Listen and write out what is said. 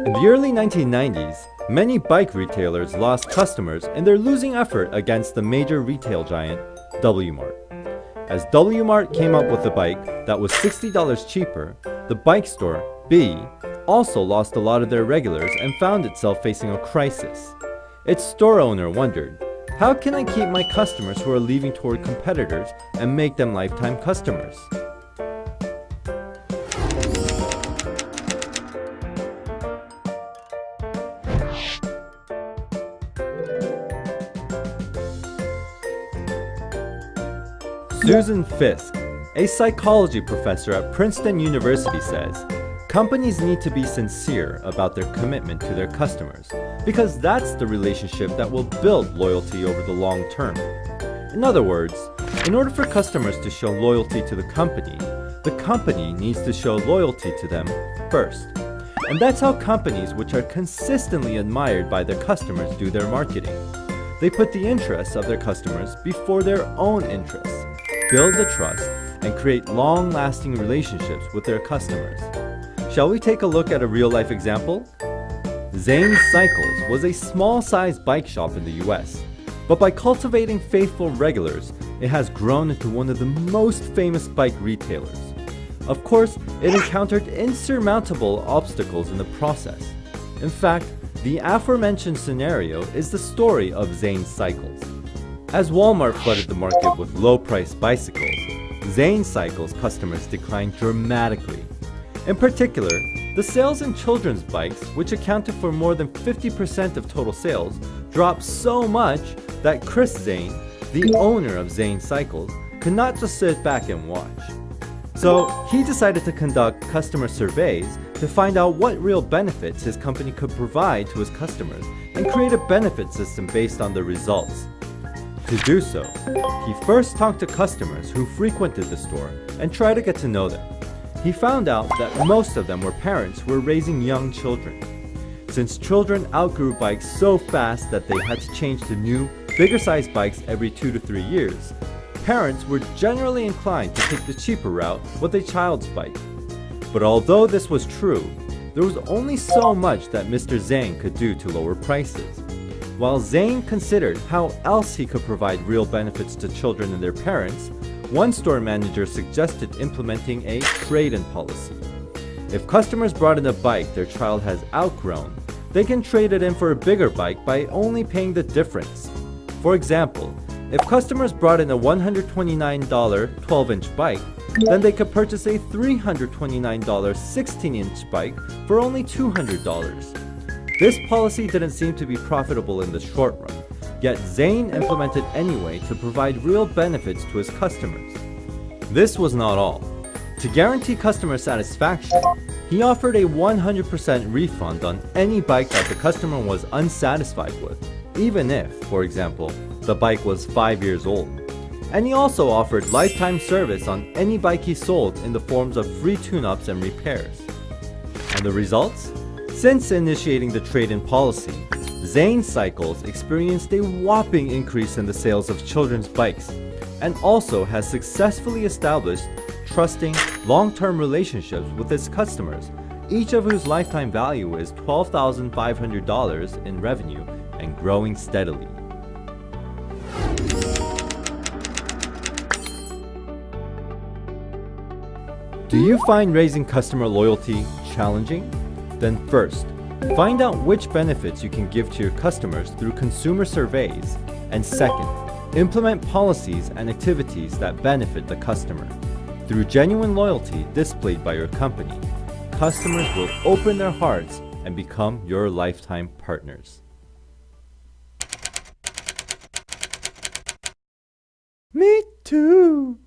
In the early 1990s, many bike retailers lost customers in their losing effort against the major retail giant, W-Mart. As W-Mart came up with a bike that was $60 cheaper, the bike store, B, also lost a lot of their regulars and found itself facing a crisis. Its store owner wondered, how can I keep my customers who are leaving toward competitors and make them lifetime customers? Susan Fisk, a psychology professor at Princeton University, says, companies need to be sincere about their commitment to their customers because that's the relationship that will build loyalty over the long term. In other words, in order for customers to show loyalty to the company needs to show loyalty to them first. And that's how companies which are consistently admired by their customers do their marketing. They put the interests of their customers before their own interests, build the trust, and create long-lasting relationships with their customers. Shall we take a look at a real-life example? Zane Cycles was a small-sized bike shop in the US, but by cultivating faithful regulars, it has grown into one of the most famous bike retailers. Of course, it encountered insurmountable obstacles in the process. In fact, the aforementioned scenario is the story of Zane Cycles. As Walmart flooded the market with low-priced bicycles, Zane Cycles customers declined dramatically. In particular, the sales in children's bikes, which accounted for more than 50% of total sales, dropped so much that Chris Zane, the owner of Zane Cycles, could not just sit back and watch. So he decided to conduct customer surveys to find out what real benefits his company could provide to his customers and create a benefit system based on the results. To do so, he first talked to customers who frequented the store and tried to get to know them. He found out that most of them were parents who were raising young children. Since children outgrew bikes so fast that they had to change to new, bigger-sized bikes every 2 to 3 years, parents were generally inclined to take the cheaper route with a child's bike. But although this was true, there was only so much that Mr. Zane could do to lower prices. While Zane considered how else he could provide real benefits to children and their parents, one store manager suggested implementing a trade-in policy. If customers brought in a bike their child has outgrown, they can trade it in for a bigger bike by only paying the difference. For example, if customers brought in a $129 12-inch bike, then they could purchase a $329 16-inch bike for only $200. This policy didn't seem to be profitable in the short run, yet Zane implemented anyway to provide real benefits to his customers. This was not all. To guarantee customer satisfaction, he offered a 100% refund on any bike that the customer was unsatisfied with, even if, for example, the bike was 5 years old. And he also offered lifetime service on any bike he sold in the forms of free tune-ups and repairs. And the results? Since initiating the trade-in policy, Zane Cycles experienced a whopping increase in the sales of children's bikes and also has successfully established trusting, long-term relationships with its customers, each of whose lifetime value is $12,500 in revenue and growing steadily. Do you find raising customer loyalty challenging? Then first, find out which benefits you can give to your customers through consumer surveys, and second, implement policies and activities that benefit the customer. Through genuine loyalty displayed by your company, customers will open their hearts and become your lifetime partners. Me too!